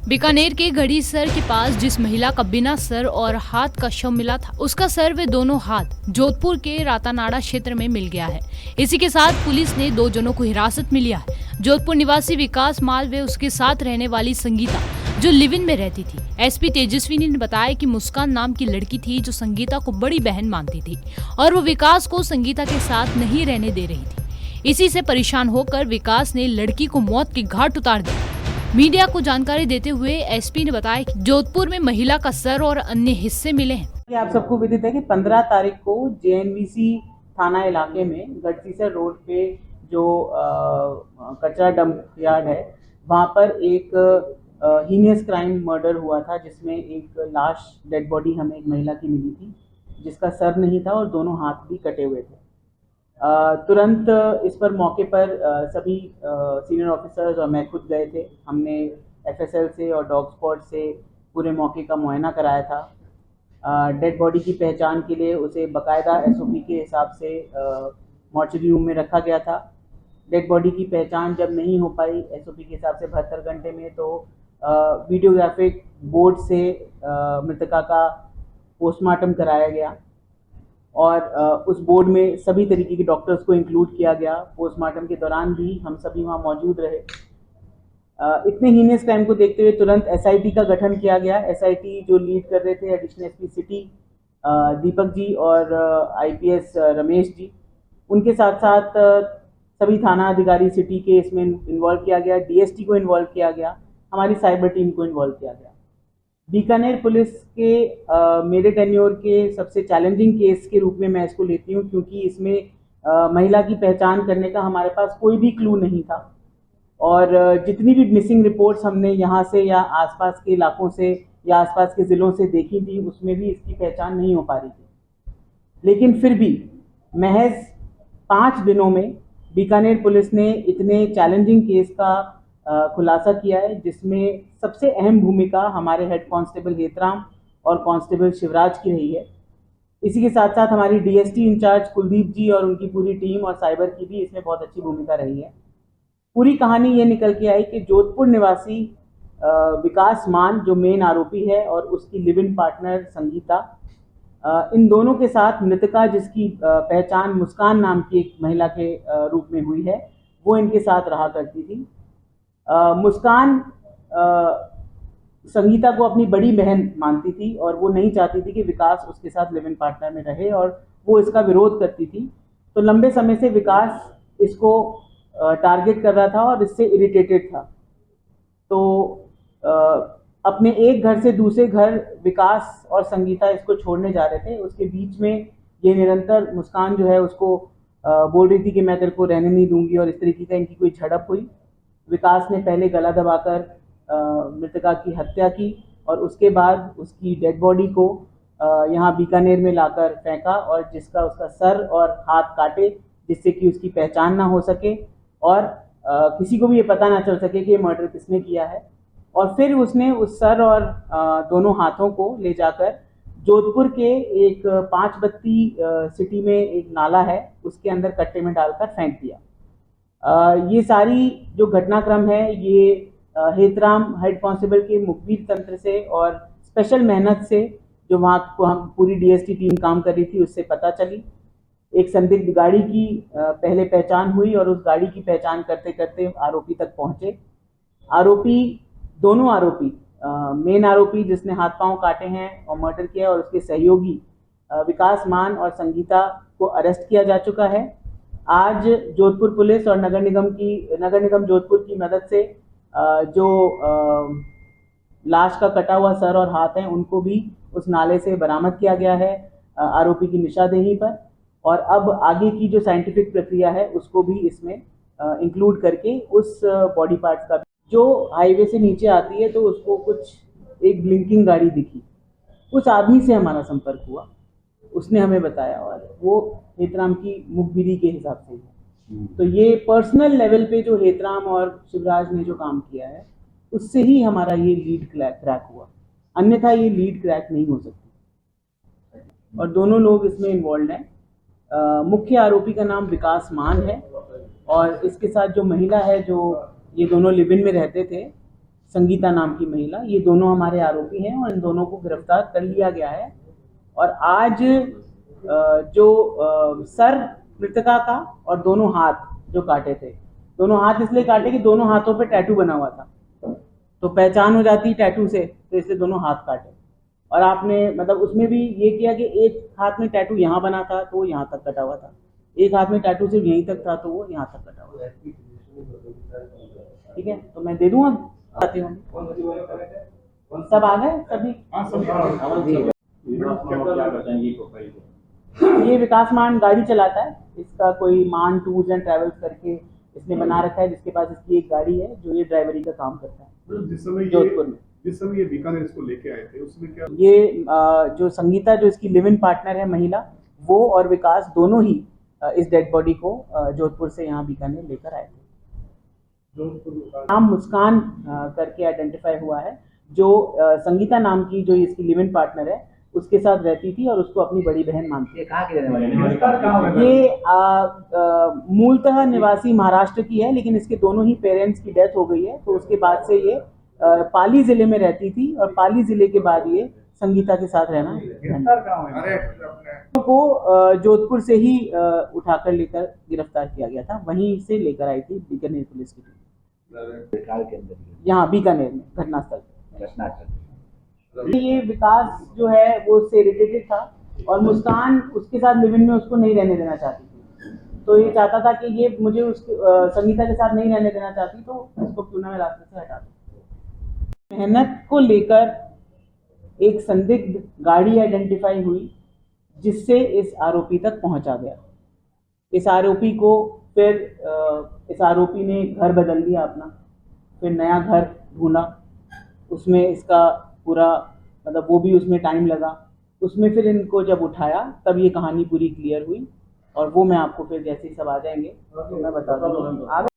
बीकानेर के गढ़ीसर के पास जिस महिला का बिना सर और हाथ का शव मिला था, उसका सर व दोनों हाथ जोधपुर के रातानाड़ा क्षेत्र में मिल गया है। इसी के साथ पुलिस ने 2 जनों को हिरासत में लिया है। जोधपुर निवासी विकास माल व उसके साथ रहने वाली संगीता, जो लिव इन में रहती थी। एसपी तेजस्विनी ने बताया कि मुस्कान नाम की लड़की थी जो संगीता को बड़ी बहन मानती थी और वो विकास को संगीता के साथ नहीं रहने दे रही थी। इसी से परेशान होकर विकास ने लड़की को मौत के घाट उतार दिया। मीडिया को जानकारी देते हुए एसपी ने बताया कि जोधपुर में महिला का सर और अन्य हिस्से मिले हैं। आप सबको विदित है कि 15 तारीख को जेएनवीसी थाना इलाके में गढ़ीसर रोड पे जो कचरा डंप यार्ड है, वहाँ पर एक हीनियस क्राइम मर्डर हुआ था, जिसमें एक लाश डेड बॉडी हमें एक महिला की मिली थी, जिसका सर नहीं था और दोनों हाथ भी कटे हुए थे। तुरंत इस पर मौके पर सभी सीनियर ऑफिसर्स और मैं खुद गए थे। हमने एफएसएल से और डॉग स्क्वाड से पूरे मौके का मुआयना कराया था। डेड बॉडी की पहचान के लिए उसे बाकायदा एसओपी के हिसाब से मॉर्चरी रूम में रखा गया था। डेड बॉडी की पहचान जब नहीं हो पाई एसओपी के हिसाब से 72 घंटे में, तो वीडियोग्राफिक बोर्ड से मृतका का पोस्टमार्टम कराया गया और उस बोर्ड में सभी तरीके के डॉक्टर्स को इंक्लूड किया गया। पोस्टमार्टम के दौरान भी हम सभी वहाँ मौजूद रहे। इतने हीनियस क्राइम को देखते हुए तुरंत एसआईटी का गठन किया गया। एसआईटी जो लीड कर रहे थे additional SP city Deepak ji और आईपीएस रमेश जी, उनके साथ साथ सभी थाना अधिकारी सिटी के इसमें इन्वॉल्व किया गया। डीएसटी को इन्वॉल्व किया गया, हमारी साइबर टीम को इन्वॉल्व किया गया। बीकानेर पुलिस के मेरे टेन्योर के सबसे चैलेंजिंग केस के रूप में मैं इसको लेती हूँ, क्योंकि इसमें महिला की पहचान करने का हमारे पास कोई भी क्लू नहीं था और जितनी भी मिसिंग रिपोर्ट्स हमने यहाँ से या आसपास के इलाकों से या आसपास के ज़िलों से देखी थी, उसमें भी इसकी पहचान नहीं हो पा रही थी। लेकिन फिर भी महज 5 दिनों में बीकानेर पुलिस ने इतने चैलेंजिंग केस का खुलासा किया है, जिसमें सबसे अहम भूमिका हमारे हेड कांस्टेबल हेतराम और कांस्टेबल शिवराज की रही है। इसी के साथ साथ हमारी डीएसटी इंचार्ज कुलदीप जी और उनकी पूरी टीम और साइबर की भी इसमें बहुत अच्छी भूमिका रही है। पूरी कहानी ये निकल के आई कि जोधपुर निवासी विकास मान जो मेन आरोपी है और उसकी लिव इन पार्टनर संगीता, इन दोनों के साथ मृतका, जिसकी पहचान मुस्कान नाम की एक महिला के रूप में हुई है, वो इनके साथ रहा करती थी। मुस्कान संगीता को अपनी बड़ी बहन मानती थी और वो नहीं चाहती थी कि विकास उसके साथ लिव इन पार्टनर में रहे और वो इसका विरोध करती थी। तो लंबे समय से विकास इसको टारगेट कर रहा था और इससे इरिटेटेड था। तो अपने एक घर से दूसरे घर विकास और संगीता इसको छोड़ने जा रहे थे। उसके बीच में ये निरंतर मुस्कान जो है उसको बोल रही थी कि मैं तेरे को रहने नहीं दूंगी और इस तरीके का इनकी कोई झड़प हुई। विकास ने पहले गला दबाकर मृतका की हत्या की और उसके बाद उसकी डेड बॉडी को यहाँ बीकानेर में लाकर फेंका और जिसका उसका सर और हाथ काटे, जिससे कि उसकी पहचान ना हो सके और किसी को भी ये पता ना चल सके कि ये मर्डर किसने किया है। और फिर उसने उस सर और दोनों हाथों को ले जाकर जोधपुर के एक 5 बत्ती सिटी में एक नाला है, उसके अंदर कट्टे में डालकर फेंक दिया। ये सारी जो घटनाक्रम है ये हेतराम हेड कांस्टेबल के मुखबिर तंत्र से और स्पेशल मेहनत से जो वहाँ को हम पूरी डीएसटी टीम काम कर रही थी उससे पता चली। एक संदिग्ध गाड़ी की पहले पहचान हुई और उस गाड़ी की पहचान करते करते आरोपी तक पहुंचे। दोनों आरोपी मेन आरोपी जिसने हाथ पांव काटे हैं और मर्डर किया और उसके सहयोगी विकास मान और संगीता को अरेस्ट किया जा चुका है। आज जोधपुर पुलिस और नगर निगम जोधपुर की मदद से जो लाश का कटा हुआ सर और हाथ है उनको भी उस नाले से बरामद किया गया है आरोपी की निशानदेही पर। और अब आगे की जो साइंटिफिक प्रक्रिया है उसको भी इसमें इंक्लूड करके उस बॉडी पार्ट्स का जो हाईवे से नीचे आती है तो उसको कुछ एक ब्लिंकिंग गाड़ी दिखी, उस आदमी से हमारा संपर्क हुआ, उसने हमें बताया और वो हेतराम की मुखबिरी के हिसाब से है। तो ये पर्सनल लेवल पे जो हेतराम और शिवराज ने जो काम किया है उससे ही हमारा ये लीड क्रैक हुआ, अन्यथा ये लीड क्रैक नहीं हो सकती। और दोनों लोग इसमें इन्वॉल्व हैं। मुख्य आरोपी का नाम विकास मान है और इसके साथ जो महिला है, जो ये दोनों लिव इन में रहते थे, संगीता नाम की महिला, ये दोनों हमारे आरोपी हैं और इन दोनों को गिरफ्तार कर लिया गया है। और आज जो सर मृतका का और दोनों हाथ जो काटे थे, दोनों हाथ इसलिए काटे कि दोनों हाथों पे टैटू बना हुआ था, तो पहचान हो जाती टैटू से, तो इसलिए दोनों हाथ काटे। और आपने मतलब उसमें भी ये किया कि एक हाथ में टैटू यहाँ बना था तो वो यहाँ तक कटा हुआ था, एक हाथ में टैटू सिर्फ यहीं तक था तो वो यहाँ तक कटा हुआ था। ठीक है, तो मैं दे दूंगा, आती हूँ। सब आ गए सभी। ये विकास मान गाड़ी चलाता है, इसका कोई मान टूर्स एंड ट्रैवल्स करके इसने बना रखा है, जिसके पास इसकी एक गाड़ी है जो ये ड्राइवरी का काम करता है जोधपुर में। जिस समय ये बीकानेर इसको लेके आए थे उसमें क्या ये जो संगीता जो इसकी लिव इन पार्टनर है महिला, वो और विकास दोनों ही इस डेड बॉडी को जोधपुर से यहाँ बीकानेर लेकर आए थे। नाम मुस्कान करके आइडेंटिफाई हुआ है, जो संगीता नाम की जो इसकी लिव इन पार्टनर है उसके साथ रहती थी और उसको अपनी बड़ी बहन मानती है। कहाँ की रहने वाली? ये मूलतः निवासी महाराष्ट्र की है, लेकिन इसके दोनों ही पेरेंट्स की डेथ हो गई है, तो उसके बाद से ये पाली जिले में रहती थी और पाली जिले के बाद ये संगीता के साथ रहना को जोधपुर से ही उठाकर लेकर गिरफ्तार किया गया था, वहीं से लेकर आई थी बीकानेर पुलिस की टीम, यहाँ बीकानेर में घटनास्थल। ये विकास जो है वो उससे इरिटेटेड था और मुस्कान उसके साथ लिव इन में उसको नहीं रहने देना चाहती थी, तो ये चाहता था कि ये मुझे उसके संगीता के साथ नहीं रहने देना चाहती, तो इसको क्यों ना मैं रास्ते से हटा दूं। मेहनत को लेकर एक संदिग्ध गाड़ी आइडेंटिफाई हुई जिससे इस आरोपी तक पहुंचा गया। इस आरोपी को फिर इस आरोपी ने घर बदल दिया अपना, फिर नया घर ढूंढा, उसमें इसका पूरा मतलब वो भी उसमें टाइम लगा, उसमें फिर इनको जब उठाया तब ये कहानी पूरी क्लियर हुई और वो मैं आपको फिर जैसे ही सब आ जाएंगे तो मैं बता दूंगा।